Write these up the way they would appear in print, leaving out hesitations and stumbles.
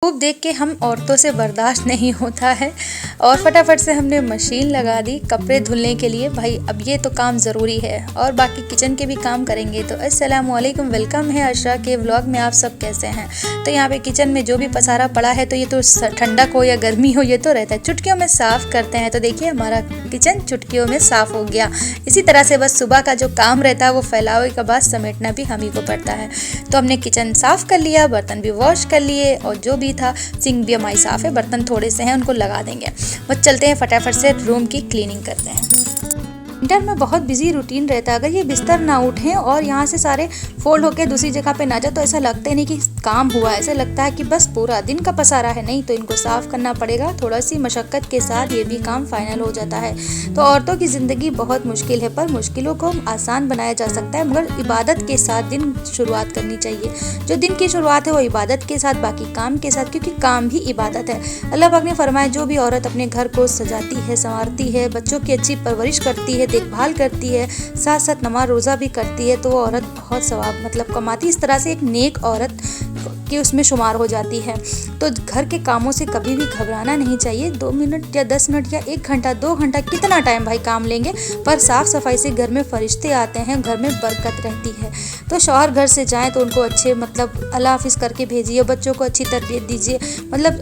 धूप देख के हम औरतों से बर्दाश्त नहीं होता है और फटाफट से हमने मशीन लगा दी कपड़े धुलने के लिए। भाई अब ये तो काम ज़रूरी है और बाकी किचन के भी काम करेंगे। तो अस्सलाम वालेकुम, वेलकम है अर्शा के व्लॉग में। आप सब कैसे हैं? तो यहाँ पे किचन में जो भी पसारा पड़ा है तो ये तो ठंडक हो या गर्मी हो ये तो रहता है, चुटकियों में साफ़ करते हैं। तो देखिए हमारा किचन चुटकियों में साफ़ हो गया। इसी तरह से बस सुबह का जो काम रहता है वो फैलावे के बाद समेटना भी हम ही को पड़ता है। तो हमने किचन साफ़ कर लिया, बर्तन भी वॉश कर लिए और जो भी था सिंक भी हमारी साफ़ है, बर्तन थोड़े से हैं उनको लगा देंगे। बस चलते हैं फटाफट से रूम की क्लीनिंग करते हैं। विंटर में बहुत बिजी रूटीन रहता है। अगर ये बिस्तर ना उठें और यहाँ से सारे फोल्ड होकर दूसरी जगह पे ना जाए तो ऐसा लगता ही नहीं कि काम हुआ है, ऐसा लगता है कि बस पूरा दिन का पसारा है। नहीं तो इनको साफ़ करना पड़ेगा, थोड़ा सी मशक्क़त के साथ ये भी काम फाइनल हो जाता है। तो औरतों की ज़िंदगी बहुत मुश्किल है, पर मुश्किलों को आसान बनाया जा सकता है, मगर इबादत के साथ दिन शुरुआत करनी चाहिए। जो दिन की शुरुआत है वो इबादत के साथ, बाकी काम के साथ, क्योंकि काम भी इबादत है। अल्लाह पाक ने फरमाया जो भी औरत अपने घर को सजाती है, संवारती है, बच्चों की अच्छी परवरिश करती है, देखभाल करती है, साथ साथ नमाज रोज़ा भी करती है, तो वो औरत बहुत सवाब कमाती। इस तरह से एक नेक औरत कि उसमें शुमार हो जाती है। तो घर के कामों से कभी भी घबराना नहीं चाहिए। 2 मिनट या 10 मिनट या 1 घंटा 2 घंटा कितना टाइम भाई काम लेंगे, पर साफ़ सफाई से घर में फरिश्ते आते हैं, घर में बरकत रहती है। तो शौहर घर से जाएं तो उनको अच्छे अल्लाह हाफिज़ करके भेजिए, बच्चों को अच्छी तरबियत दीजिए।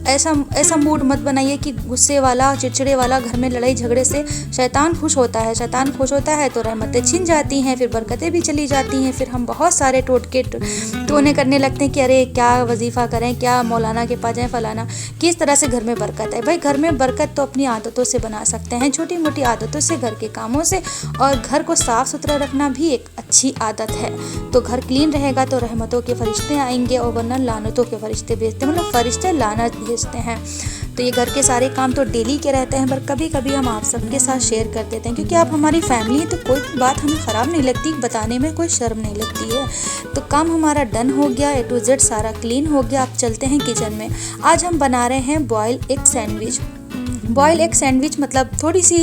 ऐसा मूड मत बनाइए कि गुस्से वाला चिड़चिड़े वाला। घर में लड़ाई झगड़े से शैतान खुश होता है, शैतान खुश होता है तो रहमतें छिन जाती हैं, फिर बरकतें भी चली जाती हैं। फिर हम बहुत सारे टोटके टोने करने लगते हैं कि अरे क्या वजीफ़ा करें, क्या मौलाना के पास जाएं, फलाना। किस तरह से घर में बरकत है? भाई घर में बरकत तो अपनी आदतों से बना सकते हैं, छोटी मोटी आदतों से, घर के कामों से। और घर को साफ़ सुथरा रखना भी एक अच्छी आदत है। तो घर क्लीन रहेगा तो रहमतों के फरिश्ते आएंगे और वरना लानतों के फरिश्ते भेजते हैं, फरिश्ते लानत भेजते हैं। तो ये घर के सारे काम तो डेली के रहते हैं, पर कभी कभी हम आप सबके साथ शेयर कर देते हैं, क्योंकि आप हमारी फैमिली है तो कोई बात हमें ख़राब नहीं लगती, बताने में कोई शर्म नहीं लगती है। तो काम हमारा डन हो गया, A to Z सारा क्लीन हो गया। अब चलते हैं किचन में। आज हम बना रहे हैं boil egg sandwich. Boil egg sandwich थोड़ी सी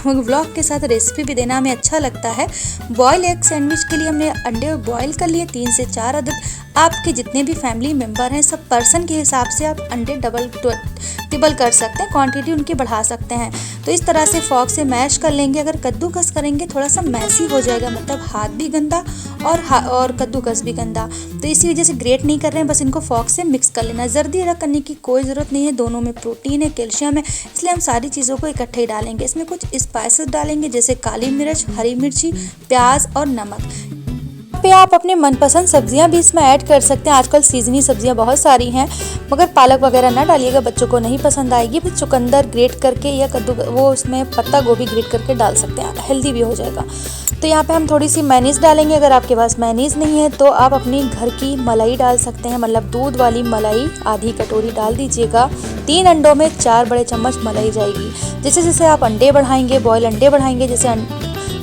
व्लॉग के साथ रेसिपी भी देना हमें अच्छा लगता है। बॉयल एग सैंडविच के लिए हमने अंडे बॉयल कर लिए 3 से 4 अदद। आपके जितने भी फैमिली मेंबर हैं सब पर्सन के हिसाब से आप अंडे डबल ट्रिपल कर सकते हैं, क्वांटिटी उनकी बढ़ा सकते हैं। तो इस तरह से फॉक से मैश कर लेंगे। अगर कद्दूकस करेंगे थोड़ा सा मैसी हो जाएगा, हाथ भी गंदा और कद्दूकस भी गंदा। तो इसी वजह से ग्रेट नहीं कर रहे हैं, बस इनको फॉक से मिक्स कर लेना। जर्दी रख करने की कोई ज़रूरत नहीं है, दोनों में प्रोटीन है, कैल्शियम है, इसलिए हम सारी चीज़ों को इकट्ठे ही डालेंगे। इसमें कुछ स्पाइसेस डालेंगे जैसे काली मिर्च, हरी मिर्ची, प्याज और नमक। पे आप अपने मनपसंद सब्जियां भी इसमें ऐड कर सकते हैं। आजकल सीजनी सब्जियां बहुत सारी हैं, मगर पालक वगैरह ना डालिएगा, बच्चों को नहीं पसंद आएगी। फिर चुकंदर ग्रेट करके या कद्दू वो उसमें पत्ता गोभी ग्रेट करके डाल सकते हैं, हेल्दी भी हो जाएगा। तो यहाँ पे हम थोड़ी सी मेयोनीज़ डालेंगे। अगर आपके पास मेयोनीज़ नहीं है तो आप अपनी घर की मलाई डाल सकते हैं, दूध वाली मलाई आधी कटोरी डाल दीजिएगा। 3 अंडों में 4 बड़े चम्मच मलाई जाएगी। जैसे जैसे आप अंडे बढ़ाएंगे, बॉयल अंडे बढ़ाएंगे, जैसे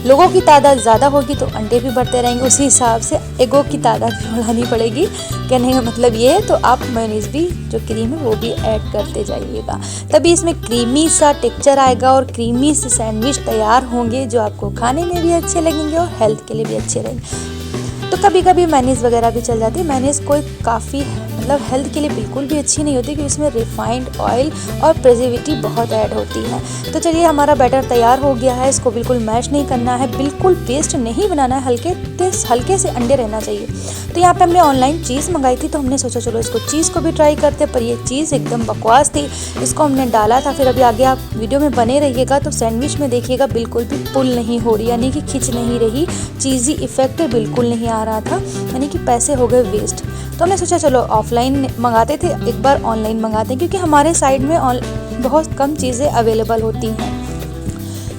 लोगों की तादाद ज़्यादा होगी तो अंडे भी बढ़ते रहेंगे, उसी हिसाब से एगों की तादाद भी बढ़ानी पड़ेगी। कहने का मतलब ये है। तो आप मेयोनीज़ भी जो क्रीम है वो भी ऐड करते जाइएगा, तभी इसमें क्रीमी सा टेक्सचर आएगा और क्रीमी से सैंडविच तैयार होंगे जो आपको खाने में भी अच्छे लगेंगे और हेल्थ के लिए भी अच्छे रहेंगे। तो कभी कभी मेयोनीज़ वगैरह भी चल जाती है। मेयोनीज़ कोई काफ़ी हेल्थ के लिए बिल्कुल भी अच्छी नहीं होती, क्योंकि इसमें रिफाइंड ऑयल और प्रिजर्वेटिव बहुत ऐड होती है। तो चलिए हमारा बैटर तैयार हो गया है। इसको बिल्कुल मैश नहीं करना है, बिल्कुल पेस्ट नहीं बनाना है, हल्के से अंडे रहना चाहिए। तो यहाँ पे हमने ऑनलाइन चीज़ मंगाई थी, तो हमने सोचा चलो इसको चीज़ को भी ट्राई करते, पर ये चीज़ एकदम बकवास थी। इसको हमने डाला था, फिर अभी आगे आप वीडियो में बने रहिएगा तो सैंडविच में देखिएगा बिल्कुल भी पुल नहीं हो रही, यानी कि खिंच नहीं रही, चीज़ी इफेक्ट बिल्कुल नहीं आ रहा था, यानी कि पैसे हो गए वेस्ट। तो हमने सोचा चलो ऑफलाइन मंगाते थे, एक बार ऑनलाइन मंगाते हैं, क्योंकि हमारे साइड में बहुत कम चीज़ें अवेलेबल होती हैं।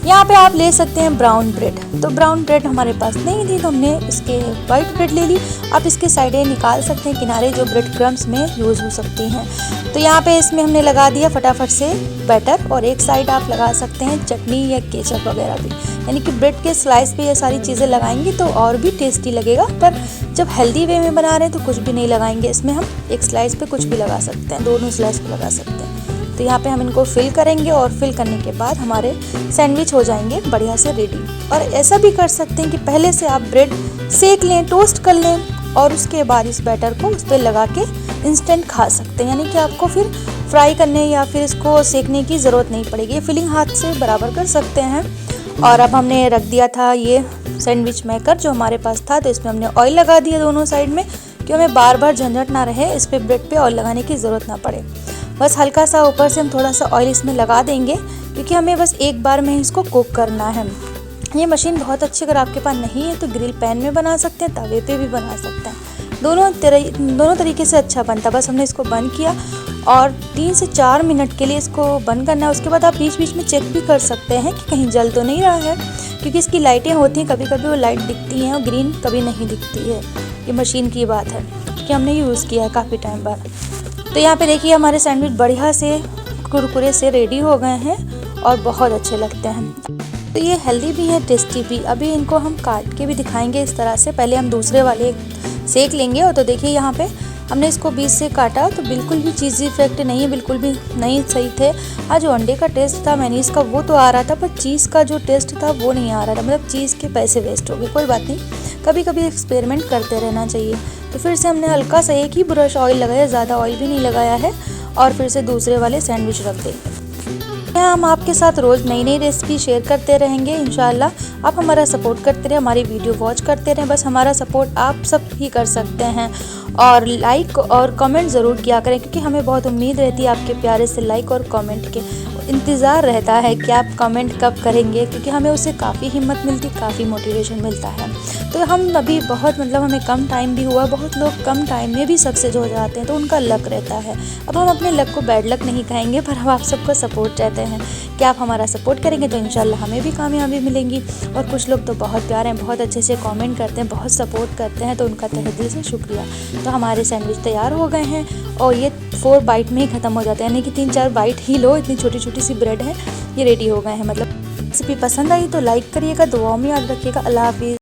यहाँ पे आप ले सकते हैं ब्राउन ब्रेड। तो ब्राउन ब्रेड हमारे पास नहीं थी तो हमने इसके वाइट ब्रेड ले ली। आप इसके साइडें निकाल सकते हैं, किनारे जो ब्रेड क्रम्स में यूज़ हो सकती हैं। तो यहाँ पे इसमें हमने लगा दिया फटाफट से बैटर, और एक साइड आप लगा सकते हैं चटनी या केचप वगैरह भी, यानी कि ब्रेड के स्लाइस पे ये सारी चीज़ें लगाएंगे तो और भी टेस्टी लगेगा। पर जब हेल्दी वे में बना रहे हैं तो कुछ भी नहीं लगाएंगे इसमें, हम एक स्लाइस पे कुछ भी लगा सकते हैं, दोनों स्लाइस पे लगा सकते हैं। तो यहाँ पे हम इनको फिल करेंगे और फिल करने के बाद हमारे सैंडविच हो जाएंगे बढ़िया से रेडी। और ऐसा भी कर सकते हैं कि पहले से आप ब्रेड सेक लें, टोस्ट कर लें, और उसके बाद इस बैटर को उस पर लगा के इंस्टेंट खा सकते हैं, यानी कि आपको फिर फ्राई करने या फिर इसको सेकने की ज़रूरत नहीं पड़ेगी। ये फिलिंग हाथ से बराबर कर सकते हैं। और अब हमने रख दिया था ये सैंडविच मेकर जो हमारे पास था, तो इसमें हमने ऑयल लगा दिया दोनों साइड में कि हमें बार बार झंझट ना रहे, इस पर ब्रेड पे ऑयल लगाने की ज़रूरत ना पड़े। बस हल्का सा ऊपर से हम थोड़ा सा ऑयल इसमें लगा देंगे क्योंकि हमें बस एक बार में इसको कुक करना है। ये मशीन बहुत अच्छी, अगर आपके पास नहीं है तो ग्रिल पैन में बना सकते हैं, तवे पे भी बना सकते हैं। दोनों तरीके से अच्छा बनता है। बस हमने इसको बंद किया और 3 से 4 मिनट के लिए इसको बंद करना है। उसके बाद आप बीच बीच में चेक भी कर सकते हैं कि कहीं जल तो नहीं रहा है, क्योंकि इसकी लाइटें होती हैं, कभी कभी वो लाइट दिखती हैं और ग्रीन कभी नहीं दिखती है। ये मशीन की बात है कि हमने यूज़ किया है काफ़ी टाइम बाद। तो यहाँ पे देखिए हमारे सैंडविच बढ़िया से कुरकुरे से रेडी हो गए हैं और बहुत अच्छे लगते हैं। तो ये हेल्दी भी है, टेस्टी भी। अभी इनको हम काट के भी दिखाएंगे इस तरह से। पहले हम दूसरे वाले सेक लेंगे। और तो देखिए यहाँ पे हमने इसको बीच से काटा तो बिल्कुल भी चीज़ इफेक्ट नहीं है, बिल्कुल भी नहीं सही थे। हाँ, जो अंडे का टेस्ट था मेयोनीज का वो तो आ रहा था, पर चीज़ का जो टेस्ट था वो नहीं आ रहा था। मतलब चीज़ के पैसे वेस्ट हो गए। कोई बात नहीं, कभी कभी एक्सपेरिमेंट करते रहना चाहिए। तो फिर से हमने हल्का सा एक ही ब्रश ऑयल लगाया, ज़्यादा ऑयल भी नहीं लगाया है, और फिर से दूसरे वाले सैंडविच रख देंगे। हम आपके साथ रोज़ नई नई रेसिपी शेयर करते रहेंगे इंशाल्लाह। आप हमारा सपोर्ट करते रहें, हमारी वीडियो वॉच करते रहें। बस हमारा सपोर्ट आप सब ही कर सकते हैं। और लाइक और कमेंट ज़रूर किया करें, क्योंकि हमें बहुत उम्मीद रहती है आपके प्यारे से लाइक और कमेंट के। इंतज़ार रहता है कि आप कमेंट कब करेंगे, क्योंकि हमें उससे काफ़ी हिम्मत मिलती, काफ़ी मोटिवेशन मिलता है। तो हम अभी बहुत हमें कम टाइम भी हुआ, बहुत लोग कम टाइम में भी सक्सेस हो जाते हैं, तो उनका लक रहता है। अब हम अपने लक को बैड लक नहीं कहेंगे, पर हम आप सबको सपोर्ट चाहते हैं कि आप हमारा सपोर्ट करेंगे तो इंशाल्लाह हमें भी कामयाबी मिलेंगी। और कुछ लोग तो बहुत प्यारे हैं, बहुत अच्छे से कमेंट करते हैं, बहुत सपोर्ट करते हैं, तो उनका तहे दिल से शुक्रिया। तो हमारे सैंडविच तैयार हो गए हैं और ये 4 बाइट में ही ख़त्म हो जाता है, यानी कि 3-4 बाइट ही लो, इतनी छोटी छोटी सी ब्रेड है, ये रेडी हो गए हैं। मतलब रेसिपी पसंद आई तो लाइक करिएगा, दुआओं में याद रखिएगा। अल्लाह हाफिज़।